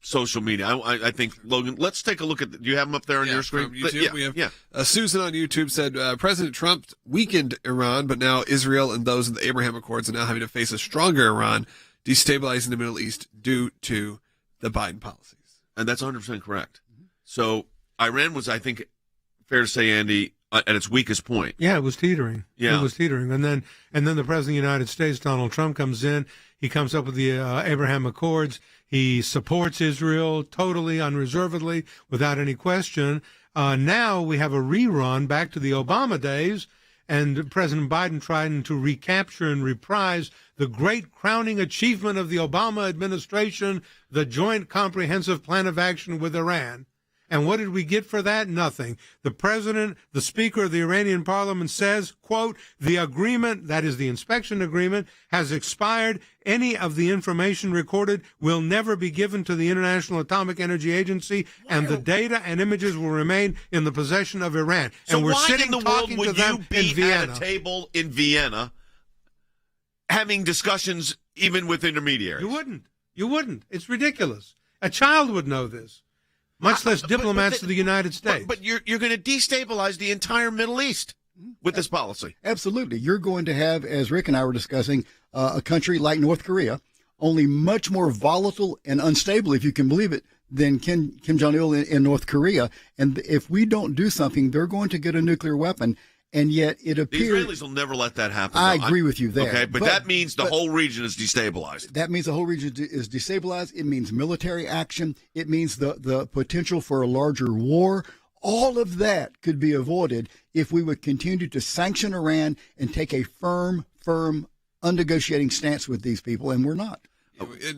social media. I think, Logan, let's take a look at. Do you have them up there on your screen? From YouTube, we have Susan on YouTube said President Trump weakened Iran, but now Israel and those in the Abraham Accords are now having to face a stronger Iran, destabilizing the Middle East due to the Biden policies. And that's 100% correct. So Iran was, I think, fair to say, Andy, at its weakest point. Yeah, it was teetering. Yeah. It was teetering. And then the President of the United States, Donald Trump, comes in. He comes up with the Abraham Accords. He supports Israel totally, unreservedly, without any question. Now we have a rerun back to the Obama days, and President Biden trying to recapture and reprise the great crowning achievement of the Obama administration, the Joint Comprehensive Plan of Action with Iran. And what did we get for that? Nothing. The president, the speaker of the Iranian parliament says, quote, the agreement, that is the inspection agreement, has expired. Any of the information recorded will never be given to the International Atomic Energy Agency, and the data and images will remain in the possession of Iran. So and we're why sitting in the world talking to would them you be in Vienna. at a table in Vienna having discussions even with intermediaries? You wouldn't. It's ridiculous. A child would know this, much less diplomats of the United States. But you're going to destabilize the entire Middle East with this policy. Absolutely. You're going to have, as Rick and I were discussing, a country like North Korea, only much more volatile and unstable, if you can believe it, than Kim Jong-il in North Korea. And if we don't do something, they're going to get a nuclear weapon. And yet it appears... The Israelis will never let that happen. I agree with you there. Okay, but that means the whole region is destabilized. That means the whole region is destabilized. It means military action. It means the potential for a larger war. All of that could be avoided if we would continue to sanction Iran and take a firm, unnegotiating stance with these people, and we're not.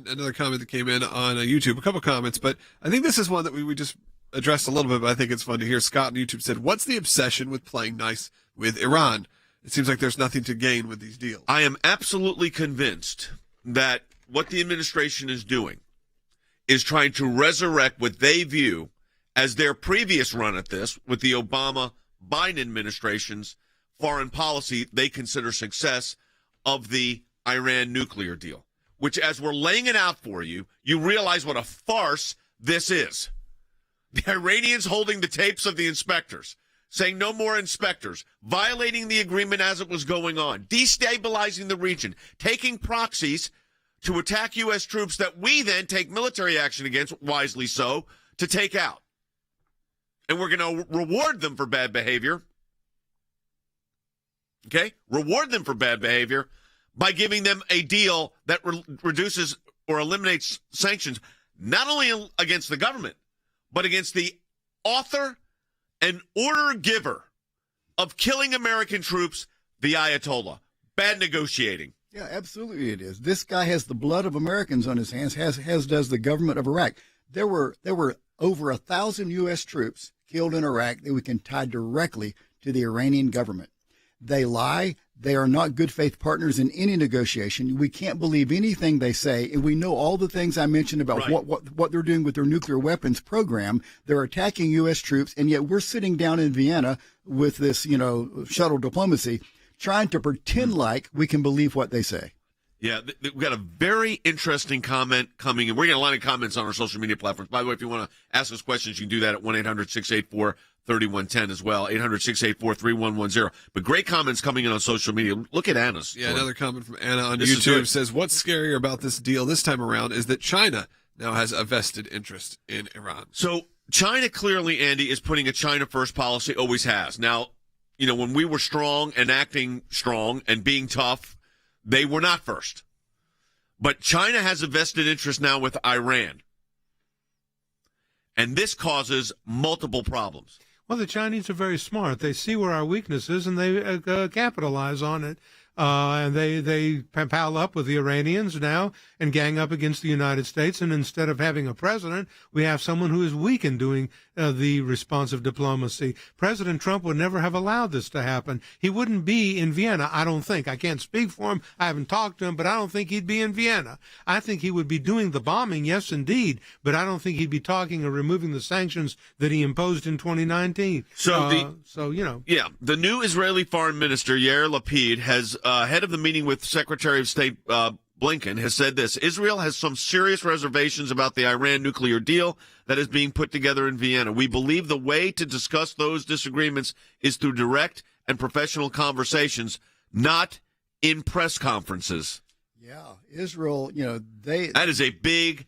Another comment that came in on YouTube, a couple comments, but I think this is one that we just addressed a little bit, but I think it's fun to hear. Scott on YouTube said, what's the obsession with playing nice with Iran? It seems like there's nothing to gain with these deals. I am absolutely convinced that what the administration is doing is trying to resurrect what they view as their previous run at this with the Obama-Biden administration's foreign policy they consider success of the Iran nuclear deal, which, as we're laying it out for you, you realize what a farce this is. The Iranians holding the tapes of the inspectors, saying no more inspectors, violating the agreement as it was going on, destabilizing the region, taking proxies to attack U.S. troops that we then take military action against, wisely so, to take out. And we're going to reward them for bad behavior. Okay? Reward them for bad behavior by giving them a deal that reduces or eliminates sanctions, not only against the government, but against the author and order giver of killing American troops, the Ayatollah. Bad negotiating. Yeah, absolutely it is. This guy has the blood of Americans on his hands, as does the government of Iraq. There were over 1,000 U.S. troops killed in Iraq that we can tie directly to the Iranian government. They lie. They are not good faith partners in any negotiation. We can't believe anything they say. And we know all the things I mentioned about what they're doing with their nuclear weapons program. They're attacking U.S. troops. And yet we're sitting down in Vienna with this, shuttle diplomacy, trying to pretend like we can believe what they say. Yeah, we've got a very interesting comment coming in. We're getting a lot of comments on our social media platforms. By the way, if you want to ask us questions, you can do that at 1-800-684-3110 as well, 800-684-3110. But great comments coming in on social media. Look at Anna's. Yeah, another comment from Anna on YouTube says, what's scarier about this deal this time around is that China now has a vested interest in Iran. So China clearly, Andy, is putting a China first policy, always has. Now, when we were strong and acting strong and being tough, they were not first. But China has a vested interest now with Iran. And this causes multiple problems. Well, the Chinese are very smart. They see where our weakness is, and they capitalize on it. And they pal up with the Iranians now and gang up against the United States. And instead of having a president, we have someone who is weak in doing the responsive diplomacy. President Trump would never have allowed this to happen. He wouldn't be in Vienna, I don't think. I can't speak for him. I haven't talked to him, but I don't think he'd be in Vienna. I think he would be doing the bombing, yes, indeed, but I don't think he'd be talking or removing the sanctions that he imposed in 2019. Yeah, the new Israeli foreign minister, Yair Lapid, has head of the meeting with Secretary of State Blinken, has said this: Israel has some serious reservations about the Iran nuclear deal that is being put together in Vienna. We believe the way to discuss those disagreements is through direct and professional conversations, not in press conferences. Yeah, Israel, that is a big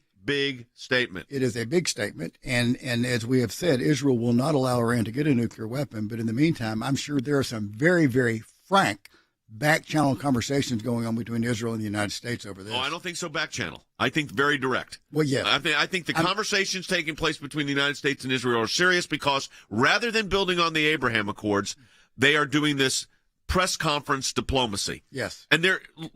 statement. It is a big statement. And as we have said, Israel will not allow Iran to get a nuclear weapon. But in the meantime, I'm sure there are some very, very frank back channel conversations going on between Israel and the United States over this. Oh, I don't think so back channel. I think very direct. Well, yeah. I think the conversations taking place between the United States and Israel are serious because rather than building on the Abraham Accords, they are doing this press conference diplomacy. Yes. And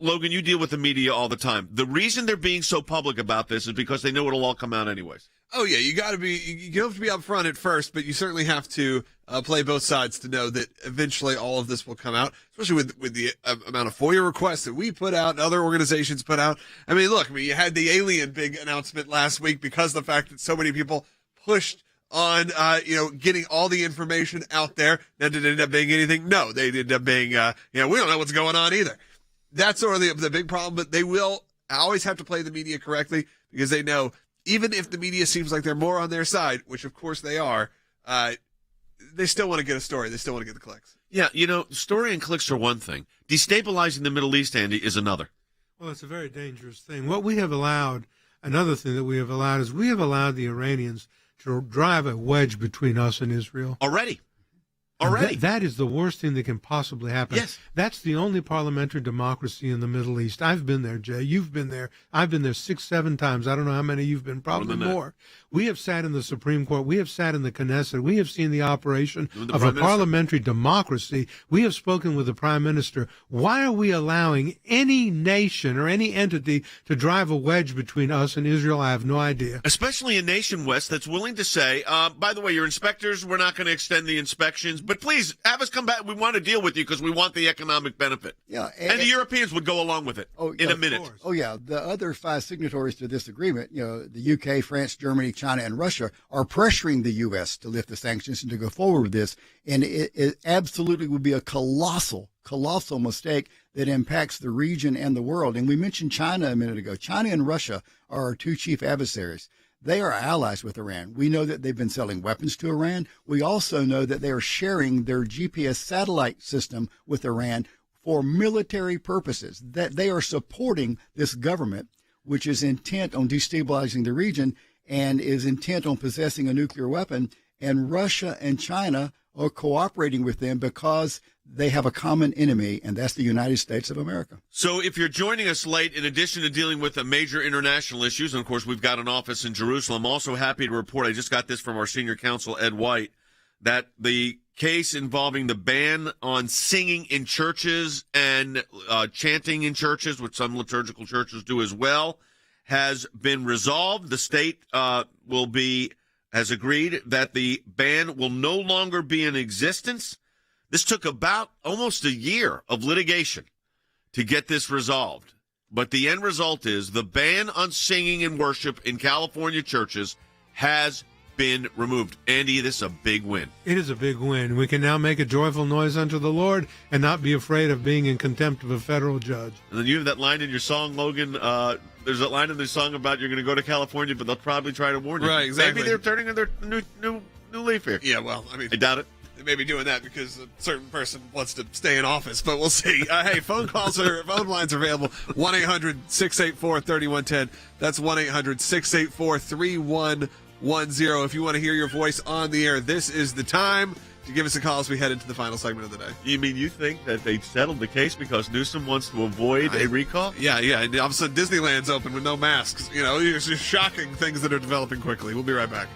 Logan, you deal with the media all the time. The reason they're being so public about this is because they know it'll all come out anyways. Oh yeah, you got to be. You have to be upfront at first, but you certainly have to play both sides to know that eventually all of this will come out. Especially with the amount of FOIA requests that we put out and other organizations put out. I mean, look, you had the alien big announcement last week because of the fact that so many people pushed on, getting all the information out there. Now, did it end up being anything? No, they ended up being, we don't know what's going on either. That's sort of the big problem. But they will always have to play the media correctly because they know. Even if the media seems like they're more on their side, which of course they are, they still want to get a story. They still want to get the clicks. Yeah, story and clicks are one thing. Destabilizing the Middle East, Andy, is another. Well, it's a very dangerous thing. What we have allowed, another thing that we have allowed is we have allowed the Iranians to drive a wedge between us and Israel. Already. That is the worst thing that can possibly happen. Yes. That's the only parliamentary democracy in the Middle East. I've been there, Jay. You've been there. I've been there 6-7 times. I don't know how many you've been, probably more. We have sat in the Supreme Court. We have sat in the Knesset. We have seen the operation of a parliamentary democracy. We have spoken with the Prime Minister. Why are we allowing any nation or any entity to drive a wedge between us and Israel? I have no idea. Especially a nation, West, that's willing to say, by the way, your inspectors, we're not going to extend the inspections, but please have us come back. We want to deal with you because we want the economic benefit. Yeah, and the Europeans would go along with it in a minute. Oh, yeah. The other 5 signatories to this agreement, the UK, France, Germany, China, and Russia are pressuring the U.S. to lift the sanctions and to go forward with this. And it absolutely would be a colossal mistake that impacts the region and the world. And we mentioned China a minute ago. China and Russia are our 2 chief adversaries. They are allies with Iran. We know that they've been selling weapons to Iran. We also know that they are sharing their GPS satellite system with Iran for military purposes, that they are supporting this government, which is intent on destabilizing the region and is intent on possessing a nuclear weapon. And Russia and China are cooperating with them because they have a common enemy, and that's the United States of America. So if you're joining us late, in addition to dealing with the major international issues, and of course we've got an office in Jerusalem, I'm also happy to report, I just got this from our senior counsel, Ed White, that the case involving the ban on singing in churches and chanting in churches, which some liturgical churches do as well, has been resolved. The state has agreed that the ban will no longer be in existence. This took about almost a year of litigation to get this resolved. But the end result is the ban on singing and worship in California churches has been removed. Andy, this is a big win. It is a big win. We can now make a joyful noise unto the Lord and not be afraid of being in contempt of a federal judge. And then you have that line in your song, Logan. There's that line in the song about you're going to go to California, but they'll probably try to warn you. Right, exactly. Maybe they're turning their new leaf here. Yeah, well, I mean, I doubt it. They may be doing that because a certain person wants to stay in office, but we'll see. Hey, phone lines are available. 1-800-684-3110. That's 1-800-684-3110. If you want to hear your voice on the air, this is the time to give us a call as we head into the final segment of the day. You mean you think that they settled the case because Newsom wants to avoid a recall? Yeah. And all of a sudden Disneyland's open with no masks. It's just shocking things that are developing quickly. We'll be right back.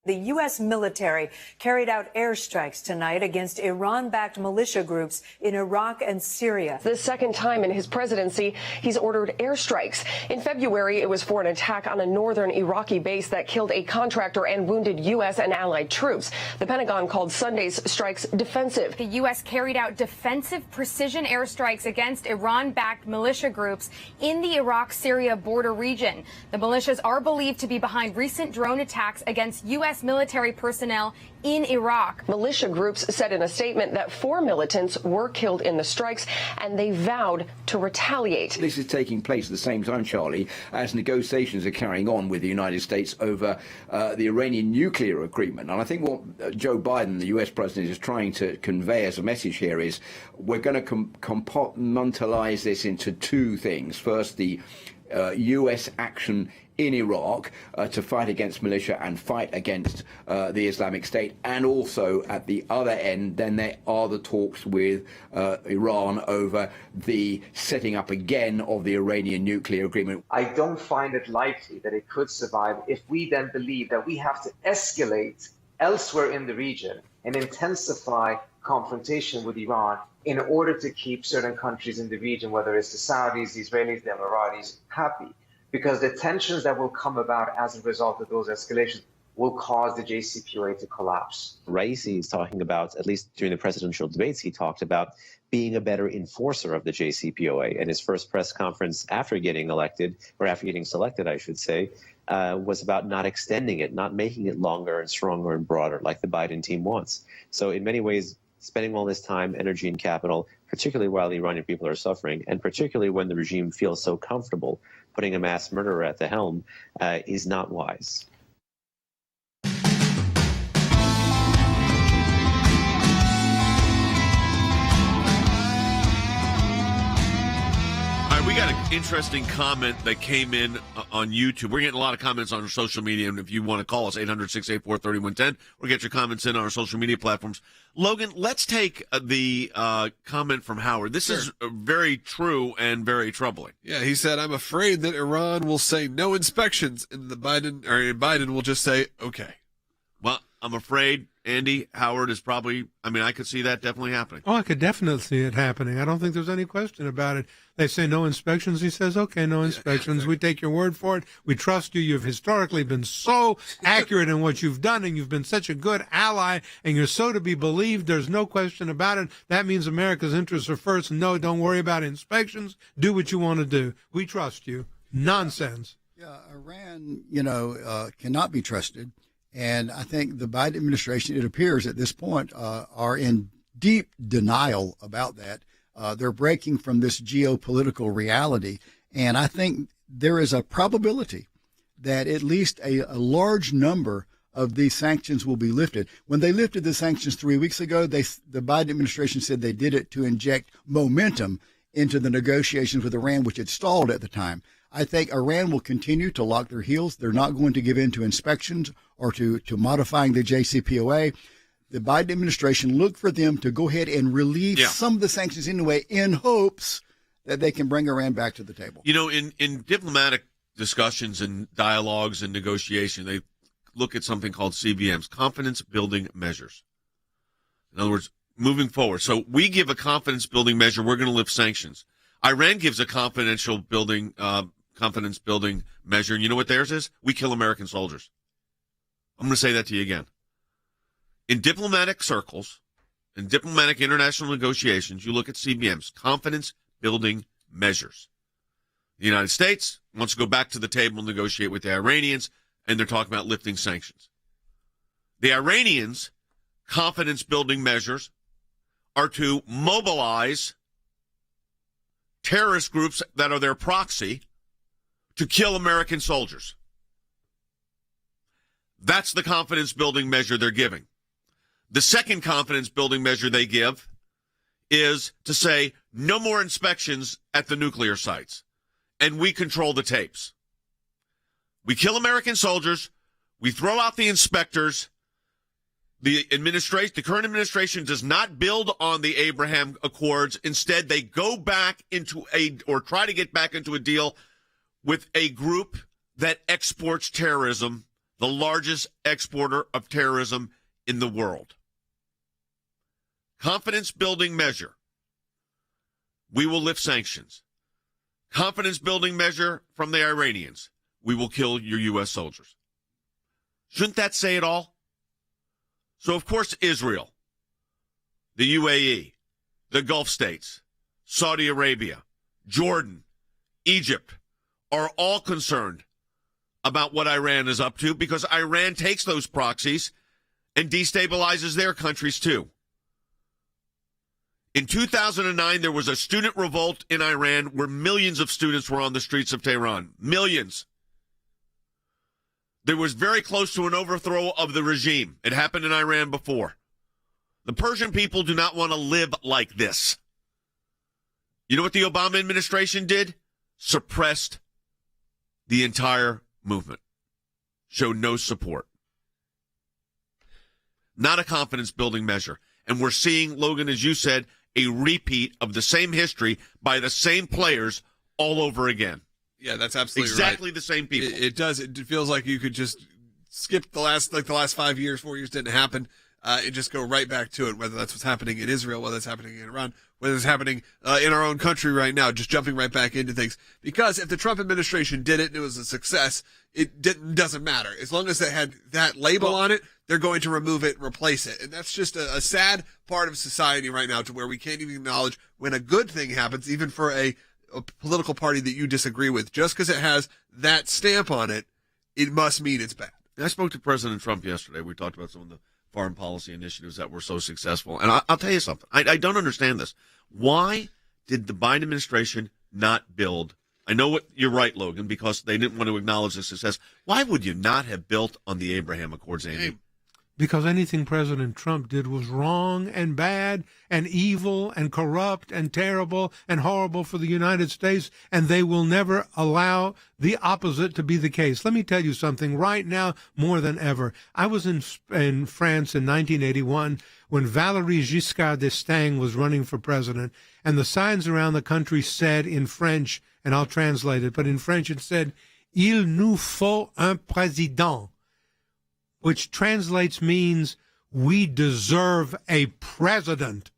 The U.S. military carried out airstrikes tonight against Iran-backed militia groups in Iraq and Syria. The second time in his presidency, he's ordered airstrikes. In February, it was for an attack on a northern Iraqi base that killed a contractor and wounded U.S. and allied troops. The Pentagon called Sunday's strikes defensive. The U.S. carried out defensive precision airstrikes against Iran-backed militia groups in the Iraq-Syria border region. The militias are believed to be behind recent drone attacks against U.S. military personnel in Iraq. Militia groups said in a statement that 4 militants were killed in the strikes, and they vowed to retaliate. This is taking place at the same time, Charlie, as negotiations are carrying on with the United States over the Iranian nuclear agreement. And I think what Joe Biden, the U.S. president, is trying to convey as a message here is we're going to compartmentalize this into 2 things. First, the U.S. action in Iraq to fight against militia and fight against the Islamic State. And also at the other end, then there are the talks with Iran over the setting up again of the Iranian nuclear agreement. I don't find it likely that it could survive if we then believe that we have to escalate elsewhere in the region and intensify confrontation with Iran in order to keep certain countries in the region, whether it's the Saudis, the Israelis, the Emiratis, happy. Because the tensions that will come about as a result of those escalations will cause the JCPOA to collapse. Raisi is talking about, at least during the presidential debates, he talked about being a better enforcer of the JCPOA. And his first press conference after getting elected, or after getting selected, I should say, was about not extending it, not making it longer and stronger and broader like the Biden team wants. So in many ways, spending all this time, energy, and capital, particularly while the Iranian people are suffering, and particularly when the regime feels so comfortable putting a mass murderer at the helm, is not wise. We got an interesting comment that came in on YouTube. We're getting a lot of comments on our social media, and if you want to call us, 800-684-3110, or get your comments in on our social media platforms. Logan, let's take the comment from Howard. This is very true and very troubling. Yeah, he said, I'm afraid that Iran will say no inspections, and Biden will just say, okay. Well, I'm afraid, Andy, Howard is probably, I could see that definitely happening. Oh, I could definitely see it happening. I don't think there's any question about it. They say no inspections. He says, okay, no inspections. We take your word for it. We trust you. You've historically been so accurate in what you've done, and you've been such a good ally, and you're so to be believed. There's no question about it. That means America's interests are first. No, don't worry about inspections. Do what you want to do. We trust you. Nonsense. Yeah, Iran, cannot be trusted. And I think the Biden administration, it appears at this point, are in deep denial about that. They're breaking from this geopolitical reality. And I think there is a probability that at least a large number of these sanctions will be lifted. When they lifted the sanctions 3 weeks ago, the Biden administration said they did it to inject momentum into the negotiations with Iran, which had stalled at the time. I think Iran will continue to lock their heels. They're not going to give in to inspections or to modifying the JCPOA. The Biden administration looked for them to go ahead and relieve some of the sanctions anyway in hopes that they can bring Iran back to the table. In diplomatic discussions and dialogues and negotiation, they look at something called CBMs, confidence building measures. In other words, moving forward. So we give a confidence building measure, we're going to lift sanctions. Iran gives a confidence building measure, and you know what theirs is? We kill American soldiers. I'm going to say that to you again. In diplomatic circles, in diplomatic international negotiations, you look at CBMs, confidence building measures. The United States wants to go back to the table and negotiate with the Iranians, and they're talking about lifting sanctions. The Iranians' confidence building measures are to mobilize terrorist groups that are their proxy to kill American soldiers. That's the confidence building measure they're giving. The second confidence building measure they give is to say no more inspections at the nuclear sites, and we control the tapes. We kill American soldiers, we throw out the inspectors. The current administration does not build on the Abraham Accords. Instead, they go back try to get back into a deal with a group that exports terrorism, the largest exporter of terrorism in the world. Confidence building measure. We will lift sanctions. Confidence building measure from the Iranians. We will kill your U.S. soldiers. Shouldn't that say it all? So, of course, Israel, the UAE, the Gulf states, Saudi Arabia, Jordan, Egypt are all concerned about what Iran is up to because Iran takes those proxies and destabilizes their countries too. In 2009, there was a student revolt in Iran where millions of students were on the streets of Tehran. Millions. There was very close to an overthrow of the regime. It happened in Iran before. The Persian people do not want to live like this. You know what the Obama administration did? Suppressed the entire movement. Showed no support. Not a confidence-building measure. And we're seeing, Logan, as you said, a repeat of the same history by the same players all over again. Yeah, that's absolutely exactly right. the same people. It does. It feels like you could just skip the last 5 years, 4 years didn't happen. and just go right back to it, whether that's what's happening in Israel, whether it's happening in Iran, whether it's happening in our own country right now, just jumping right back into things. Because if the Trump administration did it and it was a success, it doesn't matter. As long as they had that label on it, they're going to remove it, replace it. And that's just a sad part of society right now, to where we can't even acknowledge when a good thing happens, even for a political party that you disagree with. Just because it has that stamp on it, it must mean it's bad. I spoke to President Trump yesterday. We talked about some of the foreign policy initiatives that were so successful. And I'll tell you something. I don't understand this. Why did the Biden administration not build? I know what you're right, Logan, because they didn't want to acknowledge the success. Why would you not have built on the Abraham Accords, Andy? Because anything President Trump did was wrong and bad and evil and corrupt and terrible and horrible for the United States, and they will never allow the opposite to be the case. Let me tell you something right now, more than ever. I was in France in 1981 when Valéry Giscard d'Estaing was running for president, and the signs around the country said in French, and I'll translate it, but in French it said, "Il nous faut un président," which means we deserve a president.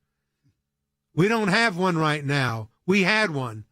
We don't have one right now. We had one.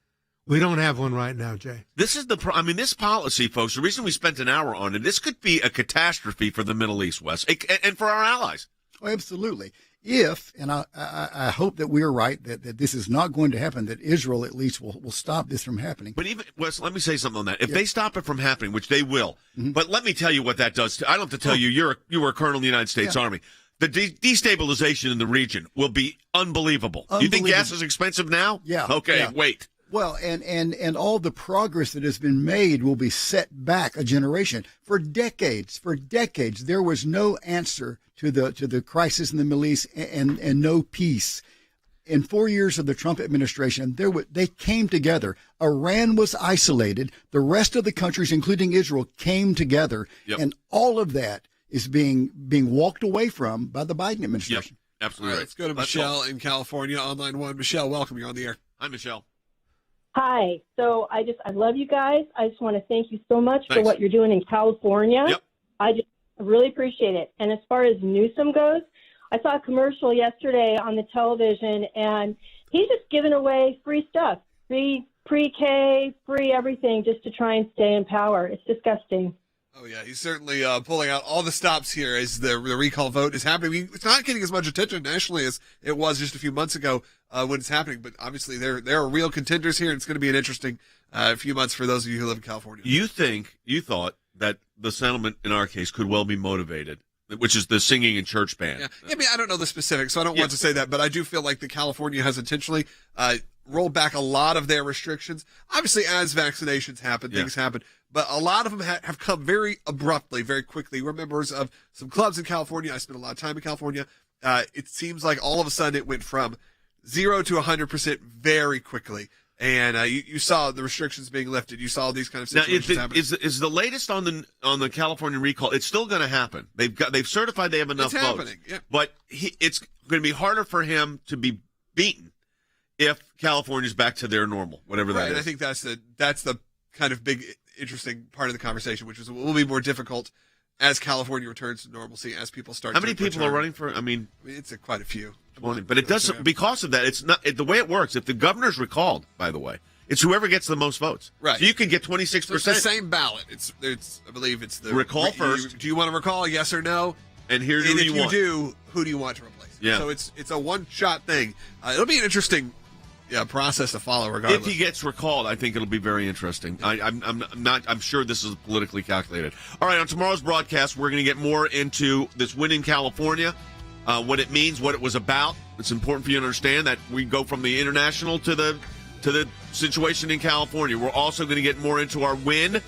We don't have one right now, Jay. This is this policy, folks, the reason we spent an hour on it, this could be a catastrophe for the Middle East, Wes, and for our allies. Oh, absolutely. If, and I hope that we're right, that this is not going to happen, that Israel at least will stop this from happening. But even, Wes, let me say something on that. If they stop it from happening, which they will, but let me tell you what that does. I don't have to tell you, you were a colonel in the United States Army. The destabilization in the region will be unbelievable. You think gas is expensive now? Yeah. Okay, wait. Well, and all the progress that has been made will be set back a generation. For decades, there was no answer to the crisis in the Middle East and no peace. In 4 years of the Trump administration, they came together. Iran was isolated. The rest of the countries, including Israel, came together. Yep. And all of that is being walked away from by the Biden administration. Yep. Absolutely. All right, let's go to Michelle in California on line one. Michelle, welcome. You're on the air. Hi, Michelle. Hi. So I love you guys. I just want to thank you so much for Thanks. what you're doing in California. Yep. I really appreciate it. And as far as Newsom goes, I saw a commercial yesterday on the television, and he's just giving away free stuff, free pre-K, free everything, just to try and stay in power. It's disgusting. Oh, yeah, he's certainly pulling out all the stops here as the recall vote is happening. It's not getting as much attention nationally as it was just a few months ago when it's happening, but obviously there are real contenders here, and it's going to be an interesting few months for those of you who live in California. You thought that the settlement in our case could well be motivated, which is the singing in church ban. Yeah. I mean, I don't know the specifics, so I don't want to say that, but I do feel like California has intentionally rolled back a lot of their restrictions. Obviously, as vaccinations happen, things happen, but a lot of them have come very abruptly, very quickly. We're members of some clubs in California. I spent a lot of time in California. It seems like all of a sudden it went from 0 to 100% very quickly. And you saw the restrictions being lifted. You saw these kind of situations happening. Is the latest on the California recall? It's still going to happen. They've certified they have enough votes. It's happening. Yeah. But it's going to be harder for him to be beaten if California's back to their normal, whatever that is. And I think that's the kind of big interesting part of the conversation, which is it will be more difficult as California returns to normalcy, as people start. How many people are running for? I mean, it's quite a few. 20, but it doesn't because of that. It's not the way it works. If the governor's recalled, by the way, it's whoever gets the most votes. Right. So you can get 26%. So it's the same ballot. It's I believe it's the recall first. Do you want to recall? Yes or no? And here's who you want. If you do, who do you want to replace? Yeah. So it's a one-shot thing. It'll be an interesting process to follow regardless. If he gets recalled, I think it'll be very interesting. I'm sure this is politically calculated. All right, on tomorrow's broadcast, we're going to get more into this win in California, what it means, what it was about. It's important for you to understand that we go from the international to the situation in California. We're also going to get more into our win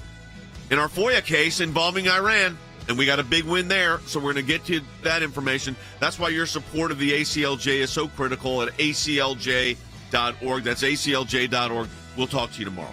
in our FOIA case involving Iran. And we got a big win there, so we're going to get to that information. That's why your support of the ACLJ is so critical at aclj.org. That's aclj.org. We'll talk to you tomorrow.